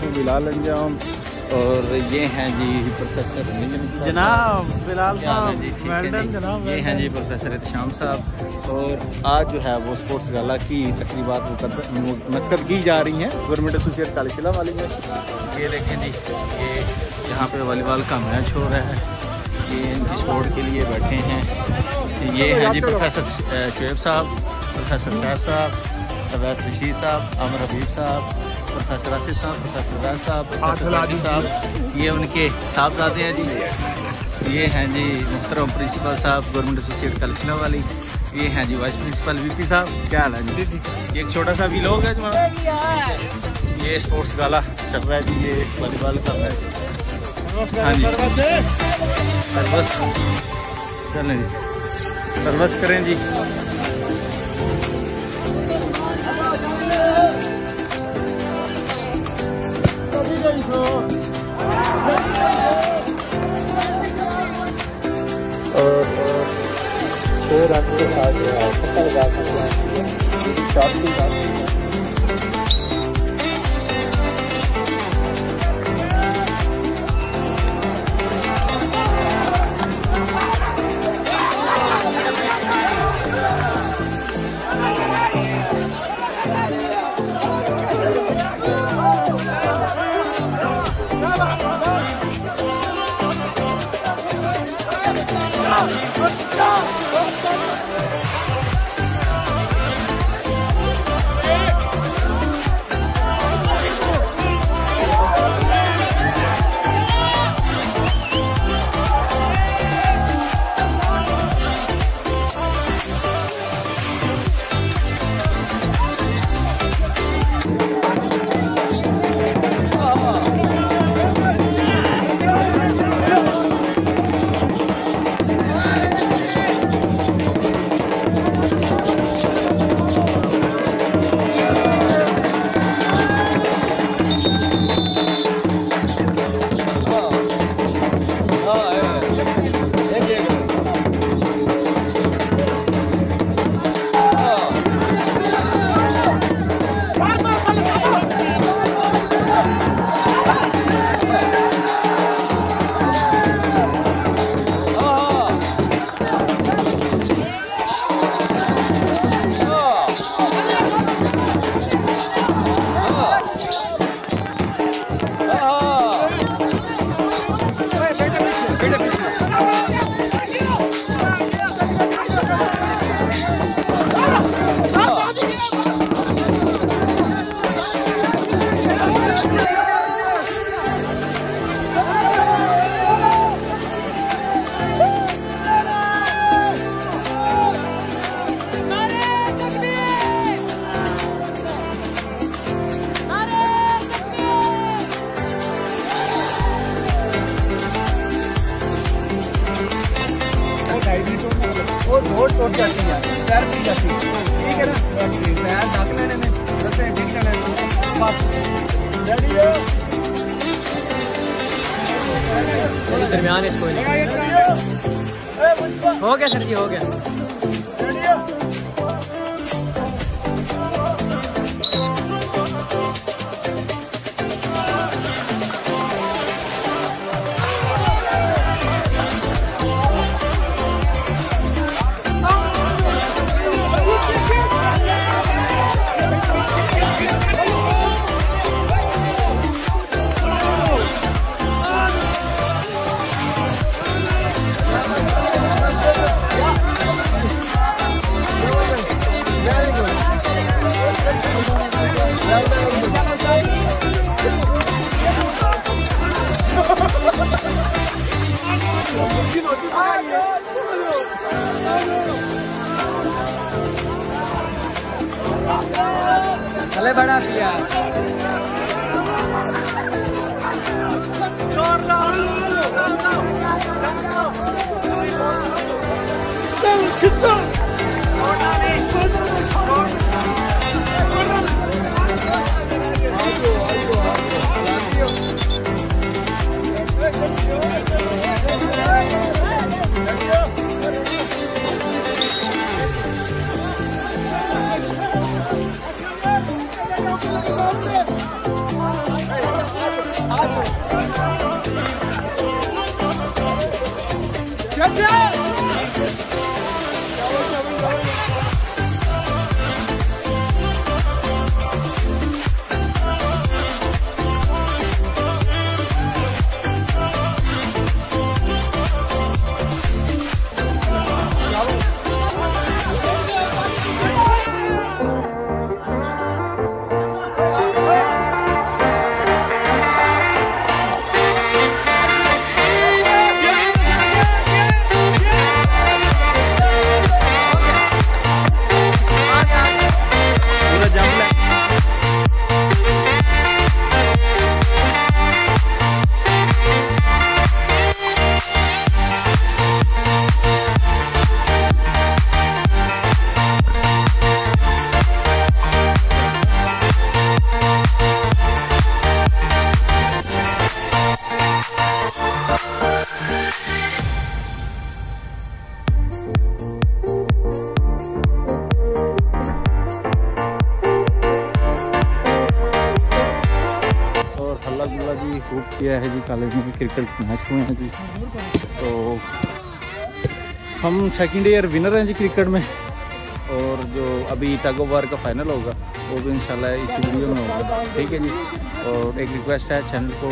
साथ में बिलाल अंजाम और ये हैं जी प्रोफेसर जनाब बिलाल साहब, जी जनाब ये हैं जी प्रोफेसर इत्शाम साहब। और आज जो है वो स्पोर्ट्स गाला की तकरीबात मुनक्कद की जा रही हैं गवर्नमेंट एसोसिएट कालीशिला वाली में। ये देखें जी, ये यहाँ पे वॉलीबॉल का मैच हो रहा है, ये इनकी स्पोर्ट के लिए बैठे हैं। ये हैं जी प्रोफेसर शुएब साहब, प्रोफेसर फैज साहब, अवैस रशीद साहब, आमिर हबीब साहब, प्रोफेसर आसिफ साहब, प्रोफेसर वैद साहब, प्रोफेसर साजिद साहब, ये उनके साहबजादे हैं जी। ये हैं जी मुहतरम प्रिंसिपल साहब गवर्नमेंट एसोसिएट कालीशिला वाली। ये हैं जी वाइस प्रिंसिपल वीपी साहब। क्या हाल है जी? ये एक छोटा सा भी लोग है जो ये स्पोर्ट्स गाला चल रहा है जी, ये वॉलीबॉल का मैच। हाँ जी सर्वस चलें जी, सर्वस करें जी। और 6 रन के साथ जो है 70,000 शॉट की बात है। रोड टूट जाती है, पैर पी जाती है, ठीक है ना? पैर ढक लेने में रस्ते ठीक जाना बस। दरमियान इसको हो गया सर जी, हो गया। चले बड़ा दिया Let's go. जी खूब किया है जी, कॉलेज में क्रिकेट मैच हुए हैं जी। तो हम सेकंड ईयर विनर हैं जी क्रिकेट में, और जो अभी टग ऑफ वार का फाइनल होगा वो भी इंशाल्लाह इस वीडियो में होगा, ठीक है जी। और एक रिक्वेस्ट है, चैनल को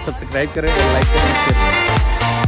सब्सक्राइब करें और लाइक करें, शेयर करें।